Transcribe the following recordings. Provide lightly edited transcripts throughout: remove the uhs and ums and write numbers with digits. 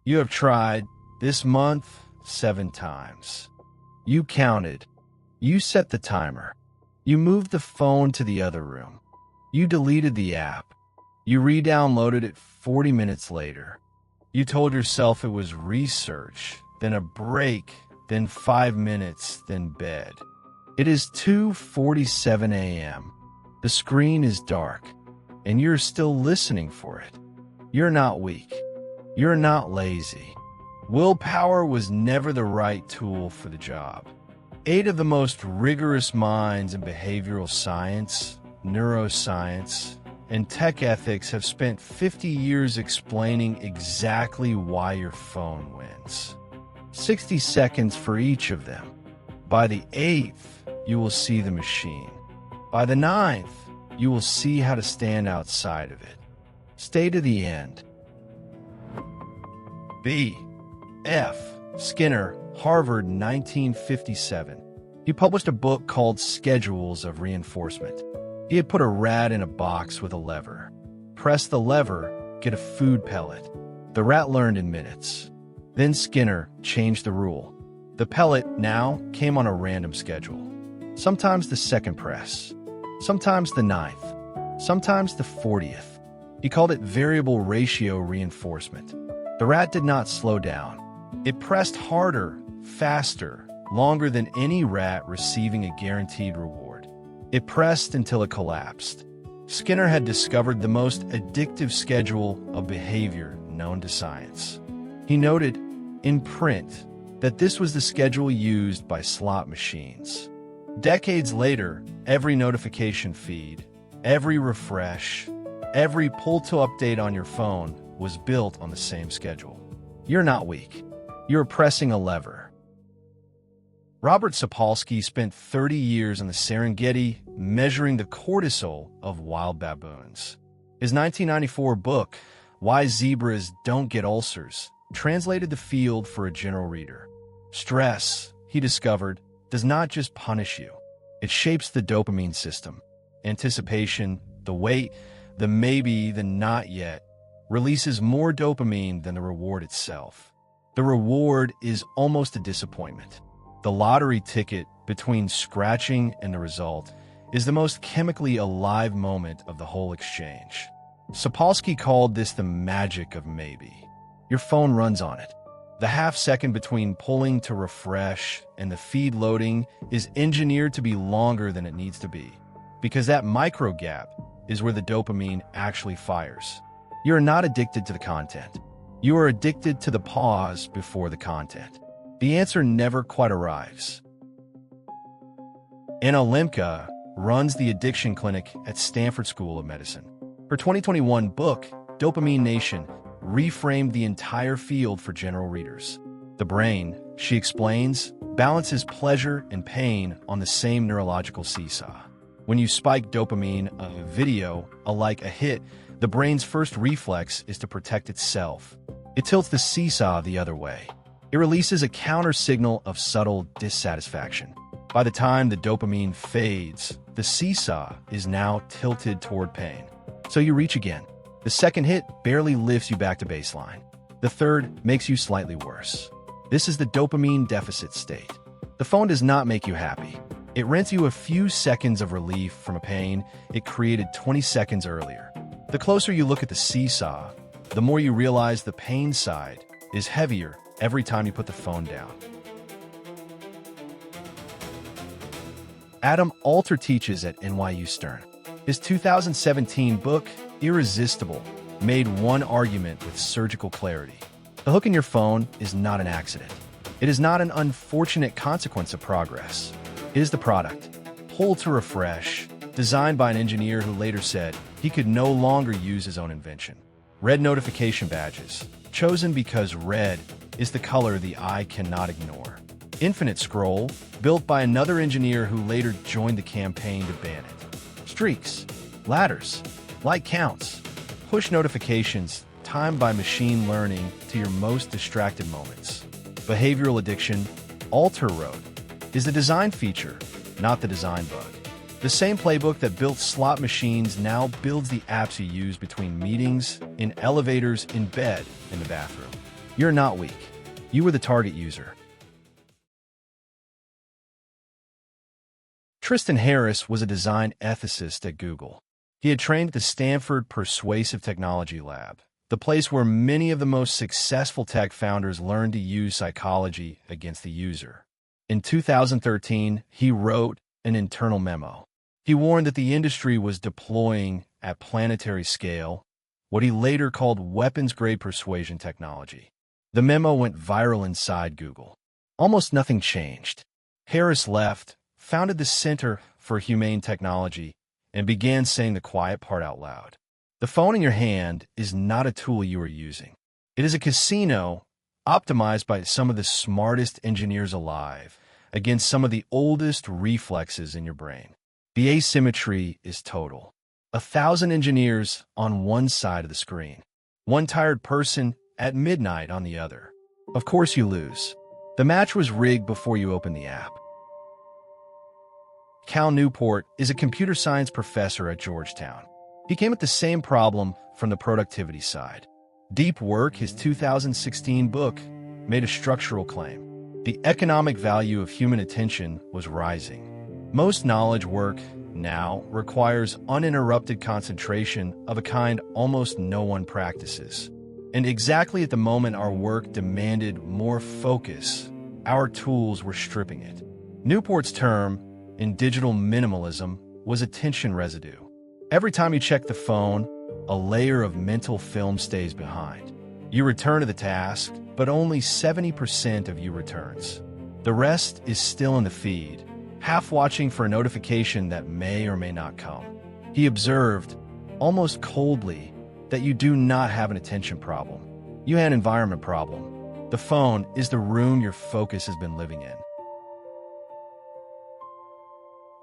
You have tried this month 7 times. You counted. You set the timer. You moved the phone to the other room. You deleted the app. You re-downloaded it 40 minutes later. You told yourself it was research, then a break, then 5 minutes, then bed. It is 2:47 a.m. The screen is dark, and you're still listening for it. You're not weak. You're not lazy. Willpower was never the right tool for the job. 8 of the most rigorous minds in behavioral science, neuroscience, and tech ethics have spent 50 years explaining exactly why your phone wins. 60 seconds for each of them. By the 8th, you will see the machine. By the 9th, you will see how to stand outside of it. Stay to the end. B. F. Skinner, Harvard, 1957. He published a book called Schedules of Reinforcement. He had put a rat in a box with a lever. Press the lever, get a food pellet. The rat learned in minutes. Then Skinner changed the rule. The pellet now came on a random schedule. Sometimes the second press, sometimes the 9th, sometimes the 40th. He called it variable ratio reinforcement. The rat did not slow down. It pressed harder, faster, longer than any rat receiving a guaranteed reward. It pressed until it collapsed. Skinner had discovered the most addictive schedule of behavior known to science. He noted, in print, that this was the schedule used by slot machines. Decades later, every notification feed, every refresh, every pull-to update on your phone was built on the same schedule. You're not weak. You're pressing a lever. Robert Sapolsky spent 30 years in the Serengeti measuring the cortisol of wild baboons. His 1994 book, Why Zebras Don't Get Ulcers, translated the field for a general reader. Stress, he discovered, does not just punish you. It shapes the dopamine system. Anticipation, the wait, the maybe, the not yet, releases more dopamine than the reward itself. The reward is almost a disappointment. The lottery ticket between scratching and the result is the most chemically alive moment of the whole exchange. Sapolsky called this the magic of maybe. Your phone runs on it. The half second between pulling to refresh and the feed loading is engineered to be longer than it needs to be, because that micro gap is where the dopamine actually fires. You are not addicted to the content. You are addicted to the pause before the content. The answer never quite arrives. Anna Lembke runs the addiction clinic at Stanford School of Medicine. Her 2021 book, Dopamine Nation, reframed the entire field for general readers. The brain, she explains, balances pleasure and pain on the same neurological seesaw. When you spike dopamine of a video, like a hit, the brain's first reflex is to protect itself. It tilts the seesaw the other way. It releases a counter-signal of subtle dissatisfaction. By the time the dopamine fades, the seesaw is now tilted toward pain. So you reach again. The second hit barely lifts you back to baseline. The third makes you slightly worse. This is the dopamine deficit state. The phone does not make you happy. It rents you a few seconds of relief from a pain it created 20 seconds earlier. The closer you look at the seesaw, the more you realize the pain side is heavier every time you put the phone down. Adam Alter teaches at NYU Stern. His 2017 book, Irresistible, made one argument with surgical clarity. The hook in your phone is not an accident. It is not an unfortunate consequence of progress. It is the product, pull to refresh, designed by an engineer who later said he could no longer use his own invention. Red notification badges, chosen because red is the color the eye cannot ignore. Infinite scroll, built by another engineer who later joined the campaign to ban it. Streaks, ladders, like counts, push notifications timed by machine learning to your most distracted moments. Behavioral addiction, Alter wrote, is the design feature, not the design bug. The same playbook that built slot machines now builds the apps you use between meetings, in elevators, in bed, in the bathroom. You're not weak. You were the target user. Tristan Harris was a design ethicist at Google. He had trained at the Stanford Persuasive Technology Lab, the place where many of the most successful tech founders learned to use psychology against the user. In 2013, he wrote an internal memo. He warned that the industry was deploying at planetary scale what he later called weapons-grade persuasion technology. The memo went viral inside Google. Almost nothing changed. Harris left, founded the Center for Humane Technology, and began saying the quiet part out loud. The phone in your hand is not a tool you are using. It is a casino optimized by some of the smartest engineers alive against some of the oldest reflexes in your brain. The asymmetry is total. 1,000 engineers on one side of the screen. One tired person at midnight on the other. Of course you lose. The match was rigged before you opened the app. Newport is a computer science professor at Georgetown. He came at the same problem from the productivity side. Deep Work, his 2016 book, made a structural claim. The economic value of human attention was rising. Most knowledge work now requires uninterrupted concentration of a kind almost no one practices. And exactly at the moment our work demanded more focus, our tools were stripping it. Newport's term in digital minimalism was attention residue. Every time you check the phone, a layer of mental film stays behind. You return to the task, but only 70% of you returns. The rest is still in the feed, half watching for a notification that may or may not come. He observed, almost coldly, that you do not have an attention problem. You have an environment problem. The phone is the room your focus has been living in.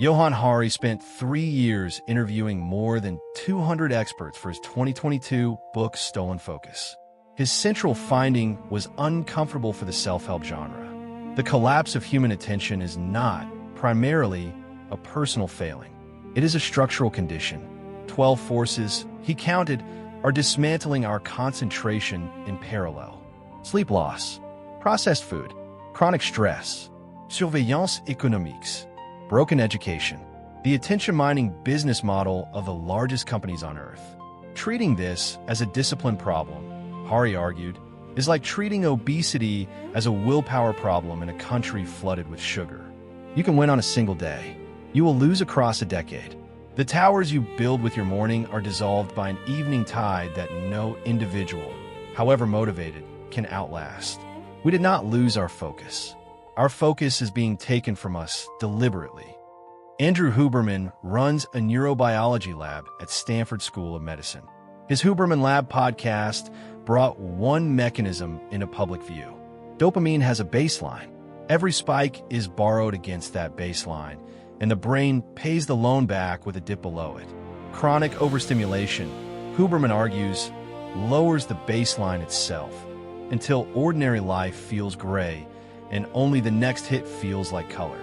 Johann spent 3 years interviewing more than 200 experts for his 2022 book Stolen Focus. His central finding was uncomfortable for the self-help genre. The collapse of human attention is not, primarily, a personal failing. It is a structural condition. 12 forces, he counted, are dismantling our concentration in parallel. Sleep loss, processed food, chronic stress, surveillance économique, broken education, the attention-mining business model of the largest companies on Earth. Treating this as a discipline problem, Hari argued, is like treating obesity as a willpower problem in a country flooded with sugar. You can win on a single day. You will lose across a decade. The towers you build with your morning are dissolved by an evening tide that no individual, however motivated, can outlast. We did not lose our focus. Our focus is being taken from us deliberately. Andrew Huberman runs a neurobiology lab at Stanford School of Medicine. His Huberman Lab podcast brought one mechanism into public view. Dopamine has a baseline. Every spike is borrowed against that baseline, and the brain pays the loan back with a dip below it. Chronic overstimulation, Huberman argues, lowers the baseline itself until ordinary life feels gray and only the next hit feels like color.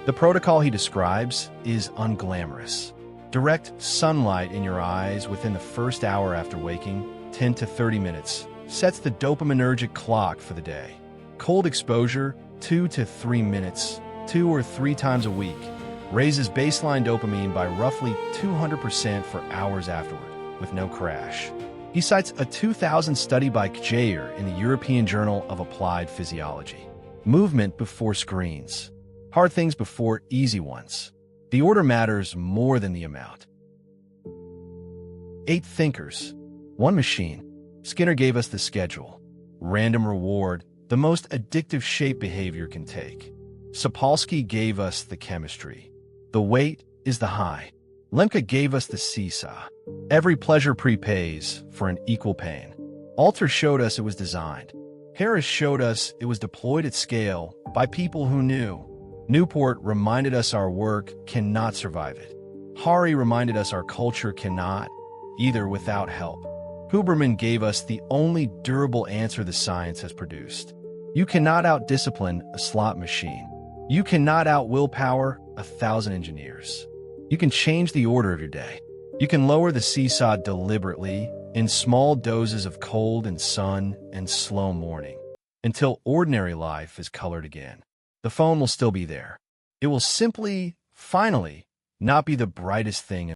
The protocol he describes is unglamorous. Direct sunlight in your eyes within the first hour after waking, 10 to 30 minutes, sets the dopaminergic clock for the day. Cold exposure, 2 to 3 minutes, 2 or 3 times a week, raises baseline dopamine by roughly 200% for hours afterward, with no crash. He cites a 2000 study by Jayer in the European Journal of Applied Physiology. Movement before screens. Hard things before easy ones. The order matters more than the amount. 8 thinkers. 1 machine. Skinner gave us the schedule. Random reward, the most addictive shape behavior can take. Sapolsky gave us the chemistry. The weight is the high. Lembke gave us the seesaw. Every pleasure prepays for an equal pain. Alter showed us it was designed. Harris showed us it was deployed at scale by people who knew. Newport reminded us our work cannot survive it. Hari reminded us our culture cannot, either without help. Huberman gave us the only durable answer the science has produced. You cannot out-discipline a slot machine. You cannot out-willpower 1,000 engineers. You can change the order of your day. You can lower the seesaw deliberately in small doses of cold and sun and slow morning, until ordinary life is colored again. The phone will still be there. It will simply, finally, not be the brightest thing